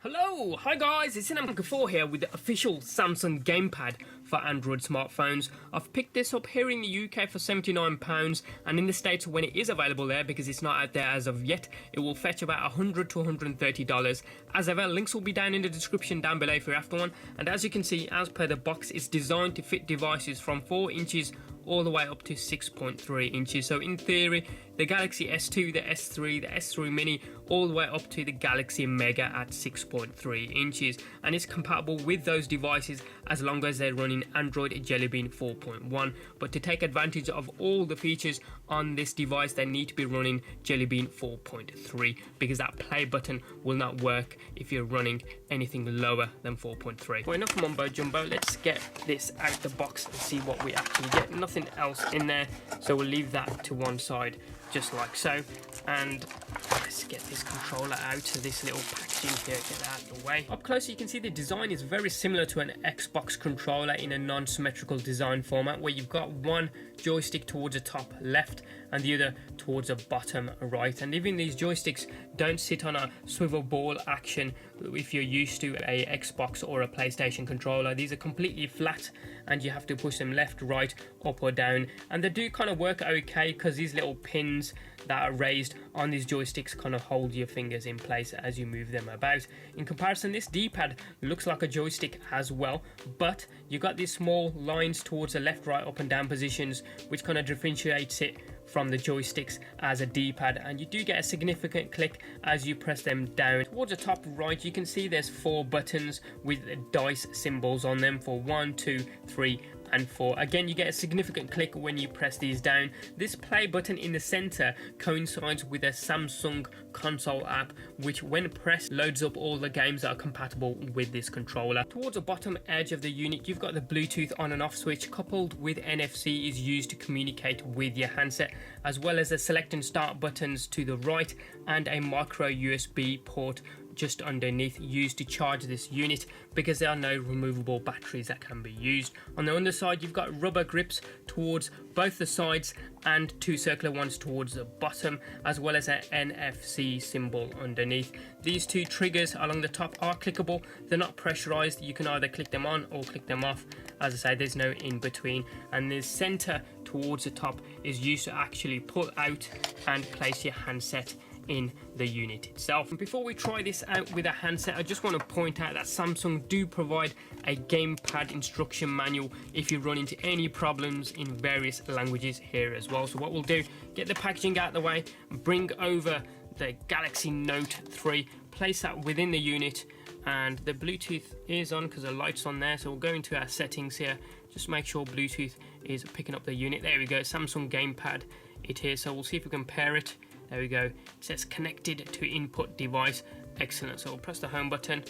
Hello, hi guys, it's Uncle4 here with the official Samsung Gamepad for Android smartphones. I've picked this up here in the UK for £79, and in the States when it is available there, because it's not out there as of yet, it will fetch about $100 to $130. As ever, links will be down in the description down below if you're after one, and as you can see, as per the box, it's designed to fit devices from 4 inches all the way up to 6.3 inches. So in theory, the Galaxy S2, the S3, the S3 Mini, all the way up to the Galaxy Mega at 6.3 inches. And it's compatible with those devices as long as they're running Android Jellybean 4.1. But to take advantage of all the features on this device, they need to be running Jellybean 4.3, because that play button will not work if you're running anything lower than 4.3. Well, enough mumbo jumbo, let's get this out the box and see what we actually get. Nothing else in there, so we'll leave that to one side just like so, and let's get this controller out of this little packaging here, get that out of the way. Up close you can see the design is very similar to an Xbox controller in a non-symmetrical design format, where you've got one joystick towards the top left and the other towards the bottom right, and even these joysticks don't sit on a swivel ball action if you're used to a Xbox or a PlayStation controller. These are completely flat and you have to push them left, right, up or down, and they do kind of work okay because these little pins that are raised on these joysticks kind of hold your fingers in place as you move them about. In comparison, this D-pad looks like a joystick as well, but you got these small lines towards the left, right, up and down positions, which kind of differentiates it from the joysticks as a D-pad, and you do get a significant click as you press them down. Towards the top right you can see there's 4 buttons with dice symbols on them for 1, 2, 3 and 4. Again, you get a significant click when you press these down. This play button in the center coincides with a Samsung console app, which when pressed loads up all the games that are compatible with this controller. Towards the bottom edge of the unit you've got the Bluetooth on and off switch, coupled with NFC is used to communicate with your handset, as well as the select and start buttons to the right and a micro USB port just underneath, used to charge this unit because there are no removable batteries that can be used. On the underside you've got rubber grips towards both the sides and 2 circular ones towards the bottom, as well as an NFC symbol underneath. These 2 triggers along the top are clickable, they're not pressurized, you can either click them on or click them off. As I say, there's no in between, and the center towards the top is used to actually pull out and place your handset in the unit itself. And before we try this out with a handset, I just want to point out that Samsung do provide a gamepad instruction manual if you run into any problems in various languages here as well. So what we'll do, get the packaging out of the way, bring over the Galaxy Note 3, place that within the unit, and the Bluetooth is on because the light's on there, so we'll go into our settings here, just make sure Bluetooth is picking up the unit. There we go, Samsung Gamepad it is. So we'll see if we can pair it. There we go, it says connected to input device. Excellent. So we'll press the home button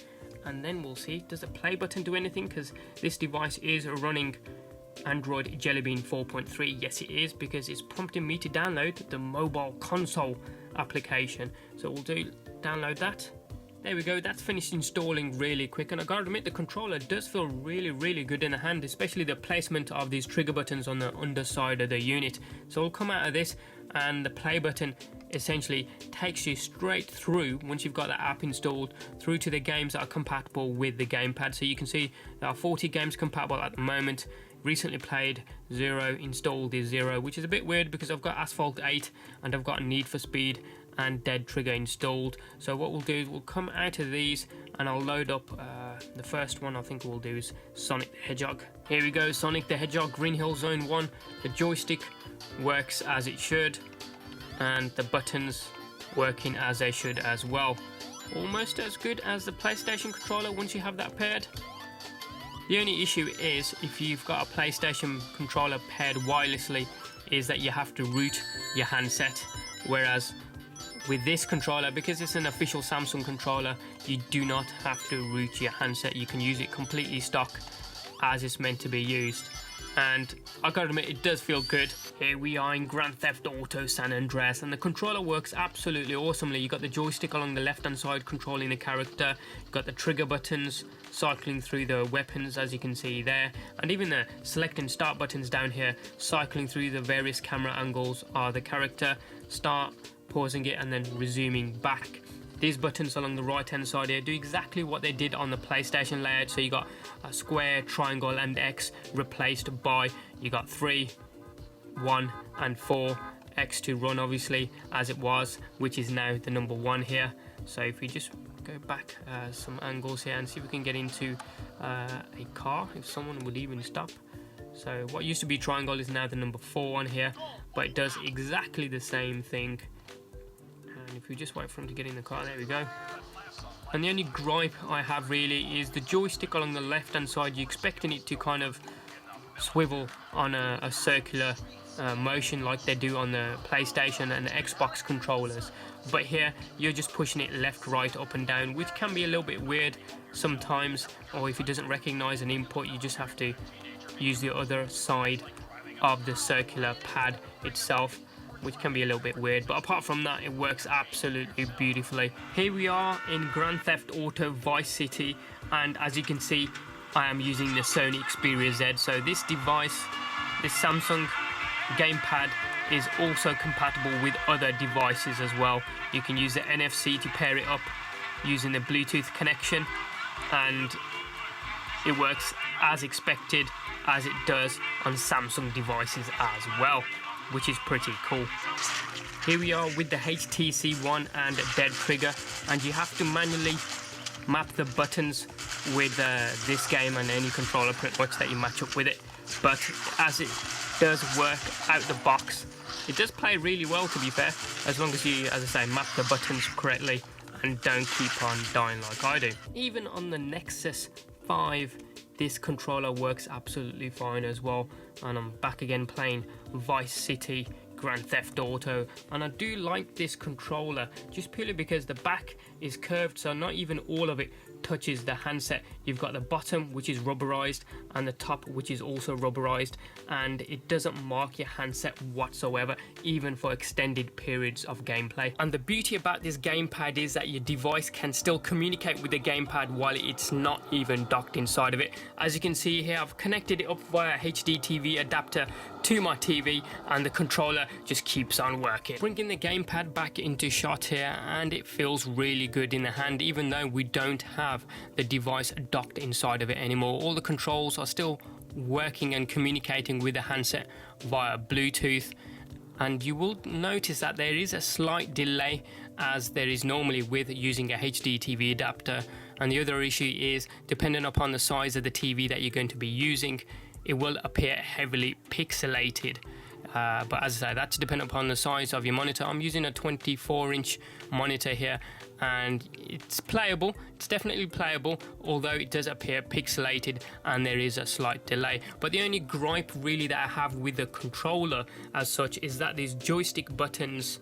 and then we'll see, does the play button do anything, because this device is running Android Jellybean 4.3. Yes it is, because it's prompting me to download the mobile console application. So we'll do download that. There we go, that's finished installing really quick, and I gotta admit the controller does feel really good in the hand, especially the placement of these trigger buttons on the underside of the unit. So we'll come out of this and the play button essentially takes you straight through, once you've got that app installed, through to the games that are compatible with the gamepad. So you can see there are 40 games compatible at the moment. Recently played 0, installed is 0, which is a bit weird because I've got Asphalt 8 and I've got Need for Speed and Dead Trigger installed. So what we'll do is we'll come out of these and I'll load up the first one. I think we'll do is Sonic the Hedgehog. Here we go, Sonic the Hedgehog Green Hill Zone 1. The joystick works as it should and the buttons working as they should as well. Almost as good as the PlayStation controller once you have that paired. The only issue is, if you've got a PlayStation controller paired wirelessly, is that you have to root your handset, whereas with this controller, because it's an official Samsung controller, you do not have to root your handset. You can use it completely stock as it's meant to be used, and I gotta admit it does feel good. Here we are in Grand Theft Auto San Andreas, and the controller works absolutely awesomely. You got the joystick along the left hand side controlling the character, you've got the trigger buttons cycling through the weapons as you can see there, and even the select and start buttons down here cycling through the various camera angles are the character, start, pausing it and then resuming back. these buttons along the right hand side here do exactly what they did on the PlayStation layout. So you got a square, triangle and X replaced by, you got 3, 1 and 4, X to run obviously as it was, which is now the number 1 here. So if we just go back some angles here and see if we can get into a car, if someone would even stop. So what used to be triangle is now the number 4 on here, but it does exactly the same thing. And if we just wait for him to get in the car, there we go. And the only gripe I have really is the joystick along the left hand side. You're expecting it to kind of swivel on a circular motion like they do on the PlayStation and the Xbox controllers, but here you're just pushing it left, right, up and down, which can be a little bit weird sometimes, or if it doesn't recognize an input you just have to use the other side of the circular pad itself, which can be a little bit weird. But apart from that, it works absolutely beautifully. Here we are in Grand Theft Auto Vice City, and as you can see, I am using the Sony Xperia Z. So this device, this Samsung Gamepad, is also compatible with other devices as well. You can use the NFC to pair it up using the Bluetooth connection, and it works as expected as it does on Samsung devices as well, which is pretty cool. Here we are with the HTC One and dead trigger, and you have to manually map the buttons with this game and any controller pretty much that you match up with it. But as it does work out the box, it does play really well, to be fair, as long as you, as I say, map the buttons correctly and don't keep on dying like I do. Even on the Nexus 5, this controller works absolutely fine as well, and I'm back again playing Vice City, Grand Theft Auto, and I do like this controller just purely because the back is curved, so not even all of it touches the handset. You've got the bottom, which is rubberized, and the top, which is also rubberized, and it doesn't mark your handset whatsoever, even for extended periods of gameplay. And the beauty about this gamepad is that your device can still communicate with the gamepad while it's not even docked inside of it. As you can see here, I've connected it up via HD TV adapter to my TV, and the controller just keeps on working. Bringing the gamepad back into shot here, and it feels really good in the hand, even though we don't have the device docked inside of it anymore. All the controls are still working and communicating with the handset via Bluetooth, and you will notice that there is a slight delay, as there is normally with using a HD TV adapter. And the other issue is, depending upon the size of the TV that you're going to be using, it will appear heavily pixelated. But as I say, that's dependent upon the size of your monitor. I'm using a 24-inch monitor here, and it's playable. It's definitely playable, although it does appear pixelated and there is a slight delay. But the only gripe really that I have with the controller as such is that these joystick buttons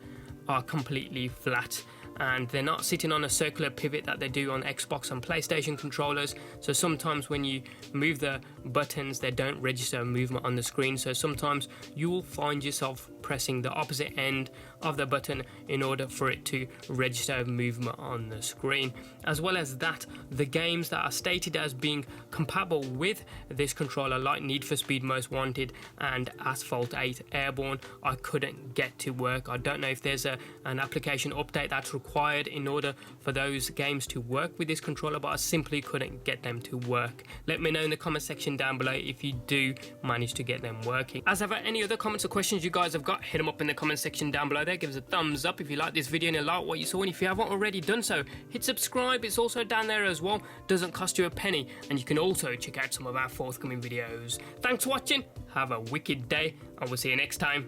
are completely flat, and they're not sitting on a circular pivot that they do on Xbox and PlayStation controllers. So sometimes when you move the buttons, they don't register movement on the screen. So sometimes you will find yourself pressing the opposite end of the button in order for it to register movement on the screen. As well as that, the games that are stated as being compatible with this controller, like Need for Speed Most Wanted and Asphalt 8 Airborne, I couldn't get to work. I don't know if there's an application update that's required in order for those games to work with this controller, but I simply couldn't get them to work. Let me know in the comment section down below if you do manage to get them working. As ever, any other comments or questions you guys have got, hit them up in the comment section down below there. Give us a thumbs up if you like this video and you like what you saw, and if you haven't already done so, hit subscribe. It's also down there as well, doesn't cost you a penny, and you can also check out some of our forthcoming videos. Thanks for watching, have a wicked day, and we'll see you next time.